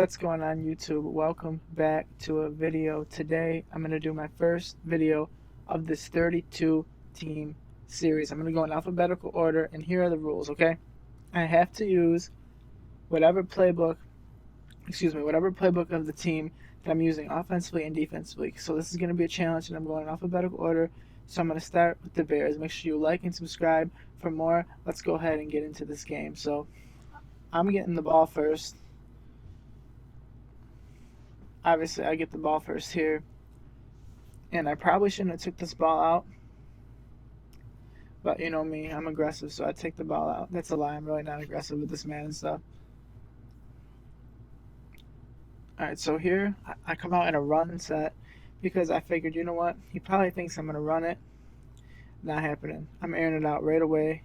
What's going on YouTube? Welcome back to a video. Today I'm going to do my first video of this 32 team series. I'm going to go in alphabetical order and here are the rules, okay? I have to use whatever playbook, whatever playbook of the team that I'm using offensively and defensively. So this is going to be a challenge and I'm going in alphabetical order. So I'm going to start with the Bears. Make sure you like and subscribe for more. Let's go ahead and get into this game. So I'm getting the ball first. Obviously, I get the ball first here. And I probably shouldn't have took this ball out. But you know me, I'm aggressive, so I take the ball out. That's a lie. I'm really not aggressive with this Madden stuff. Alright, so here I come out in a run set because I figured, you know what? He probably thinks I'm going to run it. Not happening. I'm airing it out right away.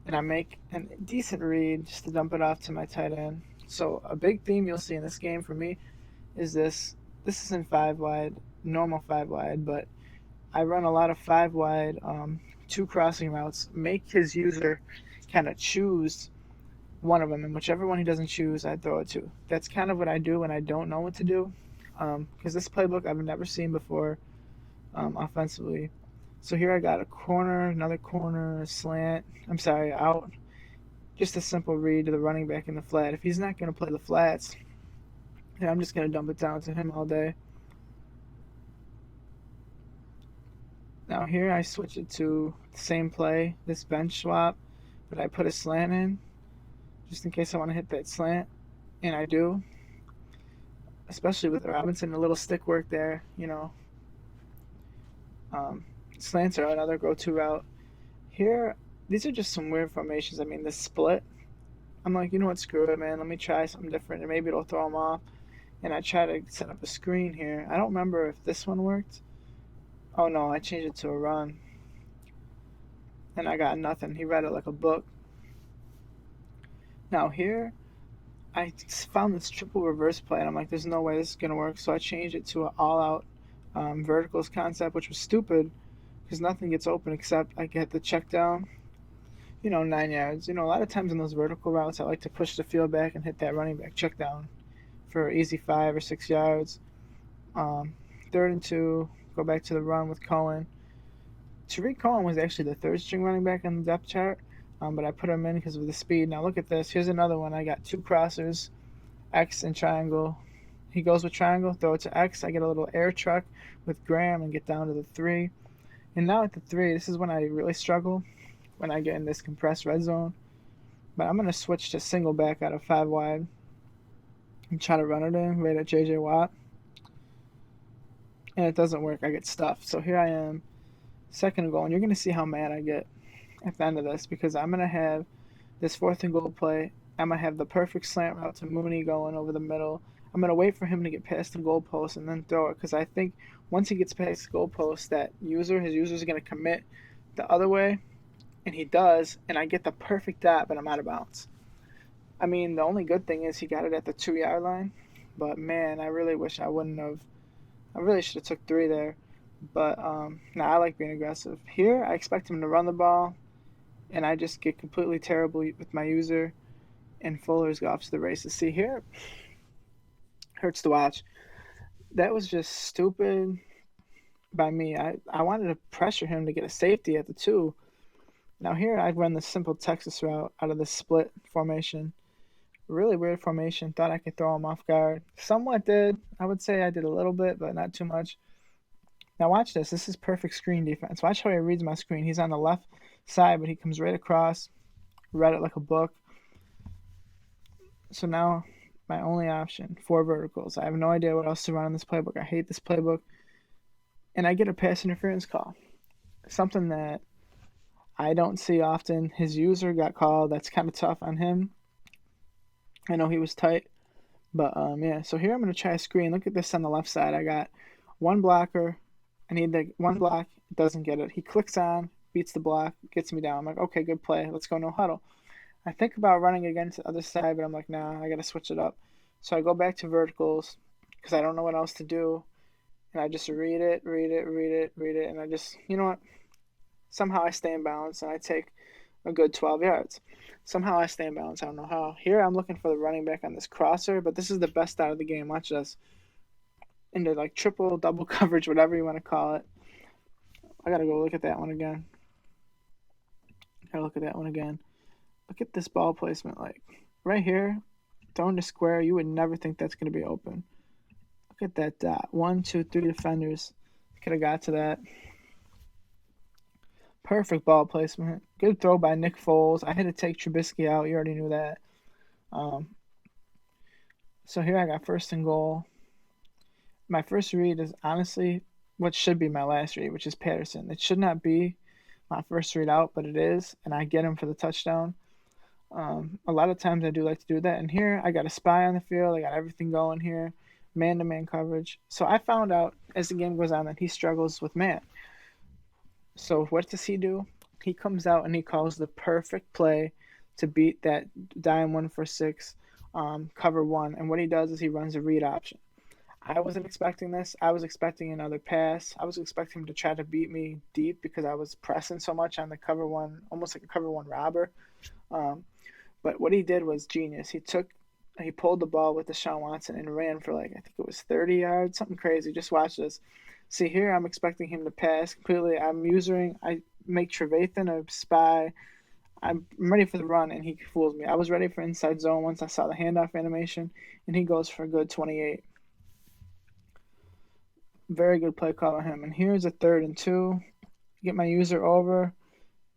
And I make a decent read just to dump it off to my tight end. So a big theme you'll see in this game for me is this. This isn't 5 wide, normal 5 wide, but I run a lot of 5 wide, two crossing routes, make his user kind of choose one of them, and whichever one he doesn't choose, I throw it to. That's kind of what I do when I don't know what to do, because this playbook I've never seen before offensively. So here I got a corner, another corner, a slant. I'm sorry, out. Just a simple read to the running back in the flat. If he's not going to play the flats, then I'm just going to dump it down to him all day. Now here I switch it to the same play, this bench swap, but I put a slant in just in case I want to hit that slant, and I do, especially with Robinson, a little stick work there, you know. Slants are another go-to route. Here, these are just some weird formations. I mean, the split, I'm like, you know what, screw it, man. Let me try something different, and maybe it'll throw him off. And I try to set up a screen here. I don't remember if this one worked. Oh no, I changed it to a run. And I got nothing. He read it like a book. Now here, I found this triple reverse play, and I'm like, there's no way this is going to work. So I changed it to an all-out verticals concept, which was stupid because nothing gets open except I get the check down, 9 yards. A lot of times in those vertical routes, I like to push the field back and hit that running back check down for easy 5 or 6 yards. 3rd and 2, go back to the run with Cohen. Tariq Cohen was actually the third string running back on the depth chart, but I put him in because of the speed. Now look at this. Here's another one. I got two crossers, X and triangle. He goes with triangle, throw it to X. I get a little air truck with Graham and get down to the 3. And now at the 3, this is when I really struggle, when I get in this compressed red zone. But I'm going to switch to single back out of 5 wide and try to run it in right at J.J. Watt. And it doesn't work. I get stuffed. So here I am, 2nd and goal. And you're going to see how mad I get at the end of this because I'm going to have this 4th and goal play. I'm going to have the perfect slant route to Mooney going over the middle. I'm going to wait for him to get past the goalpost and then throw it because I think once he gets past the goalpost, his user is going to commit the other way, and he does, and I get the perfect dot, but I'm out of bounds. I mean, the only good thing is he got it at the 2-yard line, but man, I really wish I wouldn't have. I really should have took 3 there, but I like being aggressive. Here, I expect him to run the ball, and I just get completely terrible with my user, and Fuller's off to the races. See here, hurts to watch. That was just stupid by me. I wanted to pressure him to get a safety at the 2. Now here I run the simple Texas route out of the split formation. Really weird formation. Thought I could throw him off guard. Somewhat did. I would say I did a little bit, but not too much. Now watch this. This is perfect screen defense. Watch how he reads my screen. He's on the left side, but he comes right across. Read it like a book. So now my only option, 4 verticals. I have no idea what else to run in this playbook. I hate this playbook. And I get a pass interference call. Something that I don't see often. His user got called. That's kind of tough on him. I know he was tight. But, yeah. So here I'm going to try a screen. Look at this on the left side. I got one blocker. I need the one block. It doesn't get it. He clicks on, beats the block, gets me down. I'm like, okay, good play. Let's go no huddle. I think about running against the other side, but I'm like, nah, I got to switch it up. So I go back to verticals because I don't know what else to do. And I just read it, and I just, you know what? Somehow I stay in balance and I take a good 12 yards. Somehow I stay in balance. I don't know how. Here I'm looking for the running back on this crosser, but this is the best out of the game. Watch this. Into like triple, double coverage, whatever you want to call it. I gotta go look at that one again. Gotta look at that one again. Look at this ball placement. Like right here, throwing to square, you would never think that's gonna be open. Look at that dot. 1, 2, 3 defenders. Could have got to that. Perfect ball placement. Good throw by Nick Foles. I had to take Trubisky out. You already knew that. Um, so here I got first and goal. My first read is honestly what should be my last read, which is Patterson. It should not be my first read out, but it is, and I get him for the touchdown. A lot of times I do like to do that. And here I got a spy on the field. I got everything going here, man-to-man coverage. So I found out as the game goes on that he struggles with man. So what does he do? He comes out and he calls the perfect play to beat that dime 1 for 6 cover one. And what he does is he runs a read option. I wasn't expecting this. I was expecting another pass. I was expecting him to try to beat me deep because I was pressing so much on the cover one, almost like a cover one robber. Um, but what he did was genius. He pulled the ball with Deshaun Watson and ran for like I think it was 30 yards, something crazy. Just watch this. See here, I'm expecting him to pass completely. I make Trevathan a spy. I'm ready for the run, and he fools me. I was ready for inside zone once I saw the handoff animation, and he goes for a good 28. Very good play call on him. And here's a 3rd and 2. Get my user over,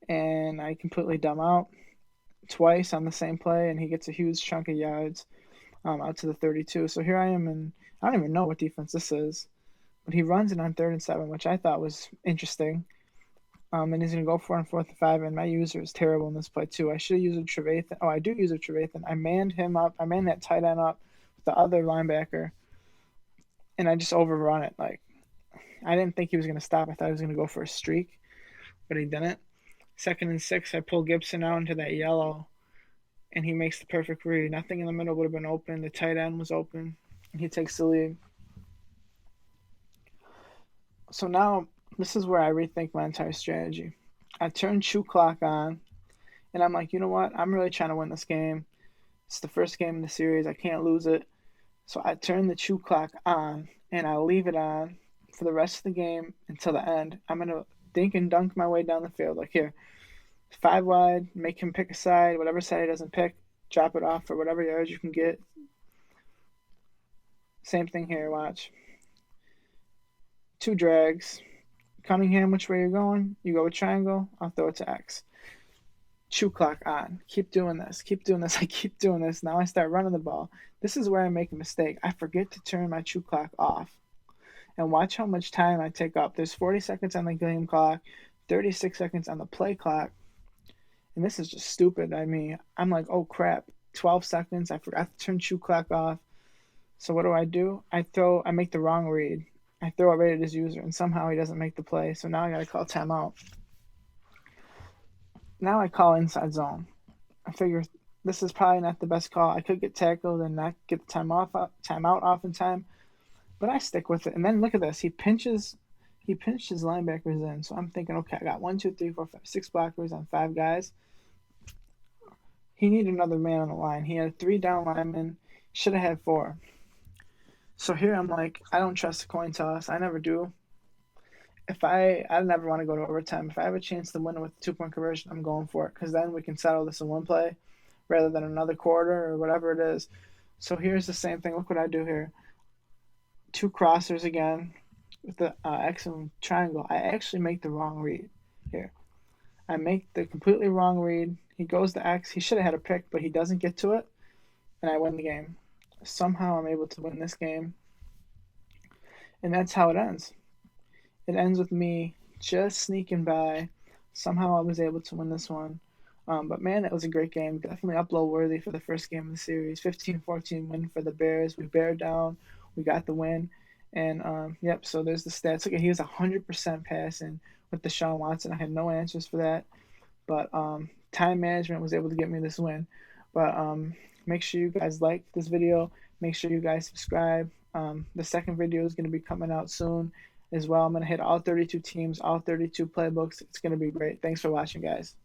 and I completely dumb out twice on the same play, and he gets a huge chunk of yards out to the 32. So here I am, and I don't even know what defense this is, but he runs it on 3rd and 7, which I thought was interesting. And he's going to go for it on 4th and 5, and my user is terrible in this play too. I should have used a Trevathan. Oh, I do use a Trevathan. I manned him up. I manned that tight end up with the other linebacker, and I just overrun it. Like I didn't think he was going to stop. I thought he was going to go for a streak, but he didn't. 2nd and 6, I pull Gibson out into that yellow, and he makes the perfect read. Nothing in the middle would have been open. The tight end was open, and he takes the lead. So now this is where I rethink my entire strategy. I turn shoe clock on, and I'm like, you know what? I'm really trying to win this game. It's the first game in the series. I can't lose it. So I turn the shoe clock on, and I leave it on for the rest of the game until the end. I'm going to dink and dunk my way down the field. Like here, 5 wide, make him pick a side. Whatever side he doesn't pick, drop it off for whatever yards you can get. Same thing here, watch. 2 drags. Cunningham, which way you're going? You go with triangle, I'll throw it to X. Shoe clock on. Keep doing this. Keep doing this. I keep doing this. Now I start running the ball. This is where I make a mistake. I forget to turn my shoe clock off. And watch how much time I take up. There's 40 seconds on the game clock, 36 seconds on the play clock. And this is just stupid. I mean, I'm like, oh crap, 12 seconds. I forgot to turn shoe clock off. So what do? I make the wrong read. I throw it right at his user, and somehow he doesn't make the play. So now I got to call timeout. Now I call inside zone. I figure this is probably not the best call. I could get tackled and not get the timeout off in time, but I stick with it. And then look at this. He pinched his linebackers in. So I'm thinking, okay, I got 1, 2, 3, 4, 5, 6 blockers on 5 guys. He needed another man on the line. He had 3 down linemen. Should have had 4. So here I'm like, I don't trust the coin toss. I never do. I never want to go to overtime. If I have a chance to win with a 2-point conversion, I'm going for it because then we can settle this in one play rather than another quarter or whatever it is. So here's the same thing. Look what I do here. 2 crossers again with the X and triangle. I actually make the wrong read here. I make the completely wrong read. He goes to X. He should have had a pick, but he doesn't get to it, and I win the game. Somehow I'm able to win this game, and that's how it ends. It ends with me just sneaking by. Somehow I was able to win this one. But man, it was a great game. Definitely upload worthy for the first game of the series. 15-14 win for the Bears. We bear down. We got the win. And yep, so there's the stats. Look, he was 100% passing with Deshaun Watson. I had no answers for that. But time management was able to get me this win. But make sure you guys like this video. Make sure you guys subscribe. The second video is going to be coming out soon as well. I'm going to hit all 32 teams, all 32 playbooks. It's going to be great. Thanks for watching, guys.